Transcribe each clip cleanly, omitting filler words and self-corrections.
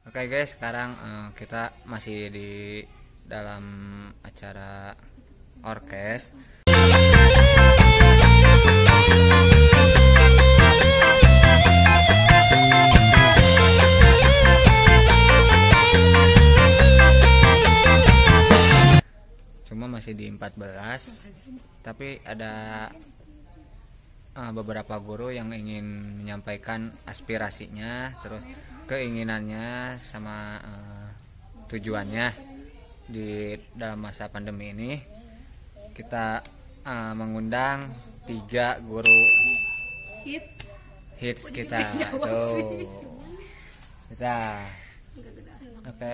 Oke guys, sekarang kita masih di dalam acara orkes. Cuma masih di 14, tapi ada beberapa guru yang ingin menyampaikan aspirasinya, terus keinginannya sama tujuannya di dalam masa pandemi ini. Kita mengundang 3 guru hits kita tuh. Oke,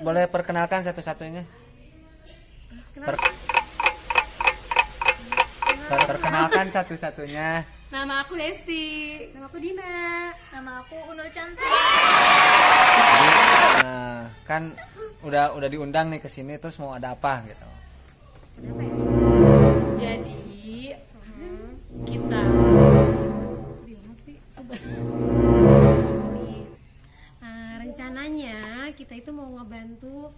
boleh perkenalkan satu-satunya. Perkenalkan satu-satunya. Nama aku Desti. Nama aku Dina. Nama aku Unul Cantik. Kan udah diundang nih ke sini, terus mau ada apa gitu. Jadi kita rencananya kita itu mau ngebantu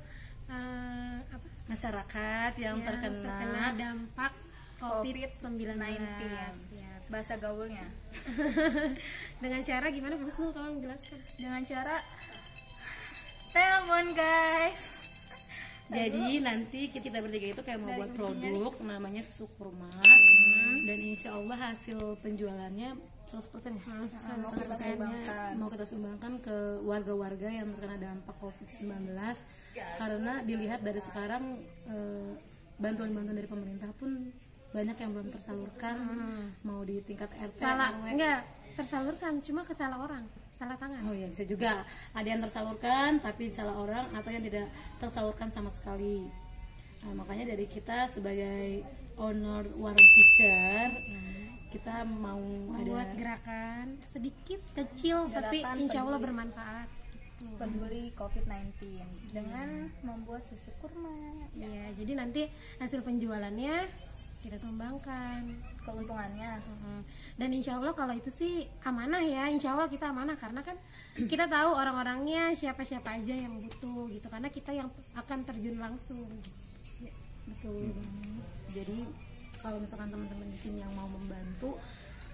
masyarakat yang terkena dampak COVID-19. Ya, bahasa gaulnya. Dengan cara gimana, Bu Husnul, tolong jelaskan. Dengan cara telepon, guys. Jadi nanti kita bertiga itu kayak mau buat produk namanya susu kurma. Dan insya Allah hasil penjualannya 100% ya? 100% mau kita sumbangkan ke warga-warga yang terkena dampak COVID-19. Karena dilihat dari sekarang bantuan-bantuan dari pemerintah pun banyak yang belum tersalurkan. Mau di tingkat RT, RW. Enggak tersalurkan, cuma ke salah orang, salah tangan. Oh ya, bisa juga ada yang tersalurkan tapi salah orang, atau yang tidak tersalurkan sama sekali. Nah, makanya dari kita sebagai owner warung Teacher, kita mau membuat ada gerakan sedikit kecil tapi insya Allah bermanfaat. Peduli COVID-19 dengan membuat susu kurma. Iya, jadi nanti hasil penjualannya kita sumbangkan, Keuntungannya dan insya Allah kalau itu sih amanah ya, insya Allah kita amanah karena kan kita tahu orang-orangnya siapa-siapa aja yang butuh gitu, karena kita yang akan terjun langsung. betul. Jadi kalau misalkan teman-teman di sini yang mau membantu,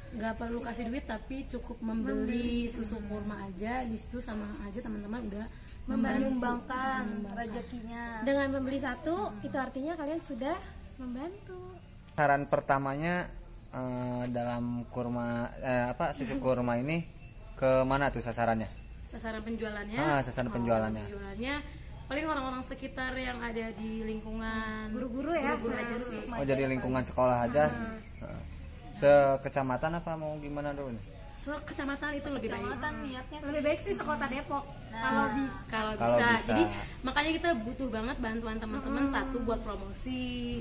nggak perlu kasih duit tapi cukup membeli susu kurma aja, di situ sama aja teman-teman udah menyumbangkan rezekinya. Dengan membeli satu itu artinya kalian sudah membantu. Saran pertamanya dalam kurma susu kurma ini ke mana tuh sasarannya? sasaran penjualannya. Sasaran penjualannya. Penjualannya paling orang-orang sekitar yang ada di lingkungan Guru-guru ya? guru-guru aja sih. Oh, jadi lingkungan sekolah aja. Sekecamatan apa mau gimana dulu nih? Kecamatan itu lebih baik. Kecamatan niatnya Lebih baik sih sekota Depok. Kalau Kalau bisa. bisa. Jadi makanya kita butuh banget bantuan teman-teman, satu buat promosi.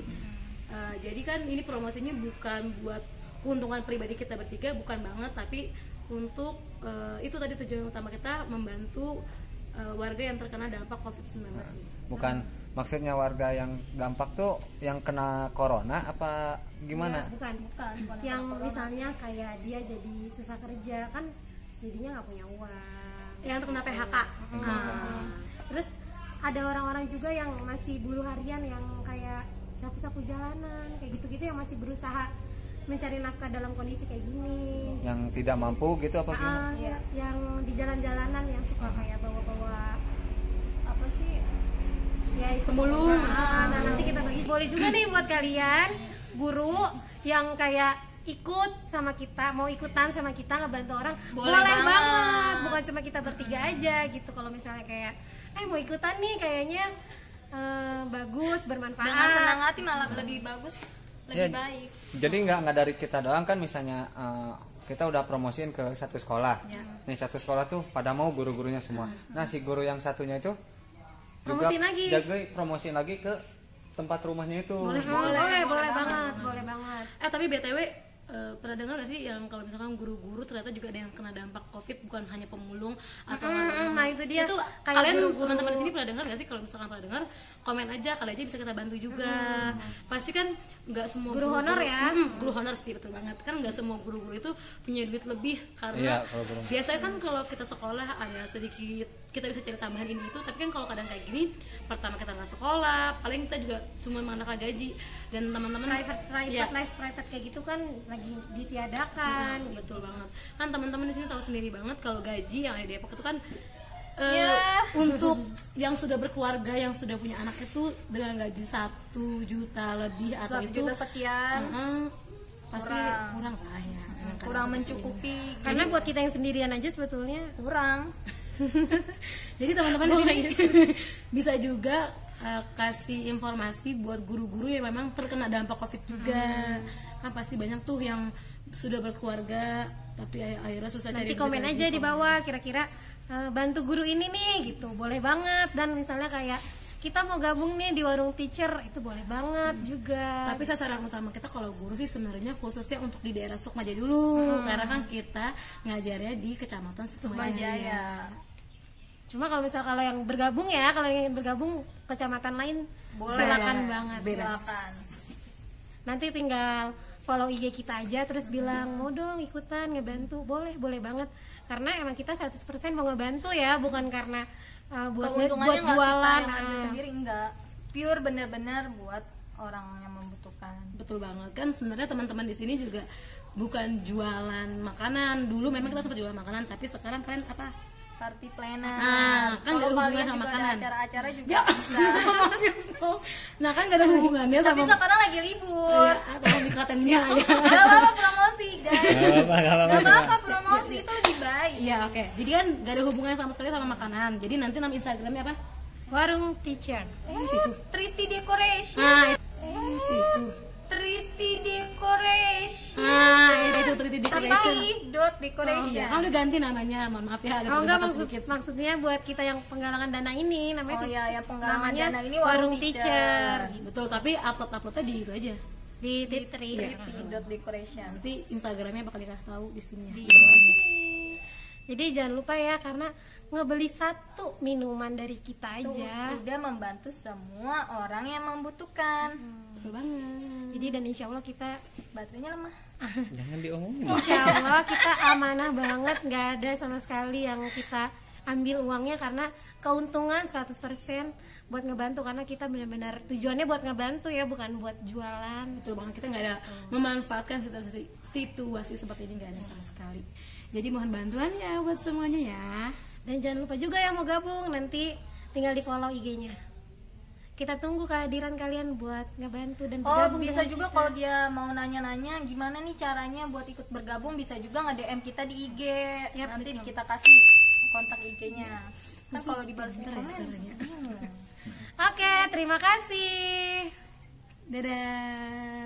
Jadi kan ini promosinya bukan buat keuntungan pribadi kita bertiga, bukan banget, tapi untuk itu tadi tujuan utama kita membantu warga yang terkena dampak COVID-19. Bukan maksudnya warga yang dampak tuh yang kena corona apa gimana? Bukan. Yang misalnya kayak dia jadi susah kerja kan, jadinya nggak punya uang. Yang terkena PHK. Terus ada orang-orang juga yang masih buruh harian yang kayak sapu-sapu jalanan kayak gitu-gitu, yang masih berusaha mencari nafkah dalam kondisi kayak gini. Yang tidak mampu gitu apa gimana? Yang di jalan-jalanan yang suka kayak bawa-bawa apa sih? Ya itu Pemulung. Nah, nanti kita bagi. Boleh juga nih buat kalian guru yang kayak ikut sama kita, mau ikutan sama kita ngebantu orang, Boleh banget. banget. Bukan cuma kita bertiga aja gitu. Kalau misalnya kayak mau ikutan nih, kayaknya bagus, bermanfaat. dengan senang hati malah lebih bagus, lebih Ya, baik. Jadi nggak dari kita doang kan, misalnya kita udah promosiin ke satu sekolah. Nih satu sekolah tuh pada mau guru-gurunya semua. Nah si guru yang satunya itu juga promosiin lagi ke tempat rumahnya itu. Boleh banget. Tapi BTW pernah dengar gak sih yang kalau misalkan guru-guru ternyata juga ada yang kena dampak COVID, bukan hanya pemulung atau Nah itu dia. itu Kayak kalian guru-guru. teman-teman di sini pernah dengar gak sih? Kalau misalkan pernah dengar, komen aja, kali aja bisa kita bantu juga. Pasti kan nggak semua Guru honor ya? Guru honor sih, betul banget. Kan nggak semua guru-guru itu punya duit lebih, karena Iya, kalau guru. biasanya kan kalau kita sekolah ada sedikit kita bisa cari tambahan ini itu. Tapi kan kalau kadang kayak gini, pertama kita nggak sekolah, paling kita juga cuma mengandalkan gaji, dan teman-teman private kayak gitu kan lagi ditiadakan. Betul banget kan, teman-teman di sini tahu sendiri banget kalau gaji yang ada di Depok itu kan untuk yang sudah berkeluarga, yang sudah punya anak itu dengan gaji 1 juta lebih atau 1 itu juta sekian pasti kurang lah ya, kurang mencukupi. Karena buat kita yang sendirian aja sebetulnya Kurang. Jadi teman-teman di sini bisa juga kasih informasi buat guru-guru yang memang terkena dampak COVID juga. Kan pasti banyak tuh yang sudah berkeluarga tapi akhirnya susah cari. Nanti komen aja di bawah kira-kira bantu guru ini nih gitu, boleh banget. Dan misalnya kayak kita mau gabung nih di warung teacher, itu boleh banget juga. Tapi sasaran utama kita kalau guru sih sebenarnya khususnya untuk di daerah Sukmaja dulu, karena kan kita ngajarnya di Kecamatan Sukmajaya. Cuma kalau yang bergabung ya, kalau yang bergabung kecamatan lain Boleh. silakan banget. Silakan. Nanti tinggal follow IG kita aja terus bilang mau dong ikutan ngebantu, boleh banget. Karena emang kita 100% mau ngebantu ya, bukan karena buat Keuntungannya nggak jualan. kita yang ambil sendiri, enggak. Pure bener-bener buat orang yang membutuhkan. Betul banget kan, sebenarnya teman-teman di sini juga bukan jualan makanan. Dulu memang kita sempat jualan makanan, tapi sekarang kalian apa? Party planner. Kan kalau nggak ada hubungan kalian sama juga makanan. ada acara-acara juga Ya, bisa. nah kan gak ada hubungannya Tapi sama sekarang lagi libur. atau dikatannya ya. Gak apa-apa promosi guys. Gak Gak apa-apa promosi itu lebih baik. Iya, oke. Jadi kan gak ada hubungannya sama sekali sama makanan. Jadi nanti nama Instagramnya apa? Warung teacher. Di situ. Triti Decoration. Nah, di situ. Triti Decoration. Nah, itu 3D decoration. Decoration. Kamu udah ganti namanya, mohon maaf ya ada Enggak, perbedaan sedikit. maksudnya buat kita yang penggalangan dana ini namanya Oh iya, yang penggalangan namanya dana ini warung teacher. Betul, tapi uploadnya di itu aja. Di Titri. Triti.decoration. Nanti Instagramnya bakal dikasih tahu di sini ya. Di bawah sini. Jadi jangan lupa ya, karena ngebeli 1 minuman dari kita aja. Udah membantu semua orang yang membutuhkan. Betul banget. Jadi dan insya Allah kita Baterainya lemah. Jangan diomongin. insya Allah kita amanah banget, nggak ada sama sekali yang kita ambil uangnya, karena keuntungan 100% buat ngebantu, karena kita benar-benar tujuannya buat ngebantu ya, bukan buat jualan. Betul banget, kita nggak ada memanfaatkan situasi seperti ini, nggak ada sama sekali. Jadi mohon bantuan ya buat semuanya ya. Dan jangan lupa juga yang mau gabung, nanti tinggal di follow IG-nya. Kita tunggu kehadiran kalian buat ngebantu dan Oh bergabung bisa dengan juga kita. kalau dia mau nanya-nanya gimana nih caranya buat ikut bergabung, bisa juga nge-DM kita di IG. Yap, Nanti betul. kita kasih kontak IG-nya. Kan kalau dibalas Bentar ya komen. sekarang ya. Oke, terima kasih. Dadah.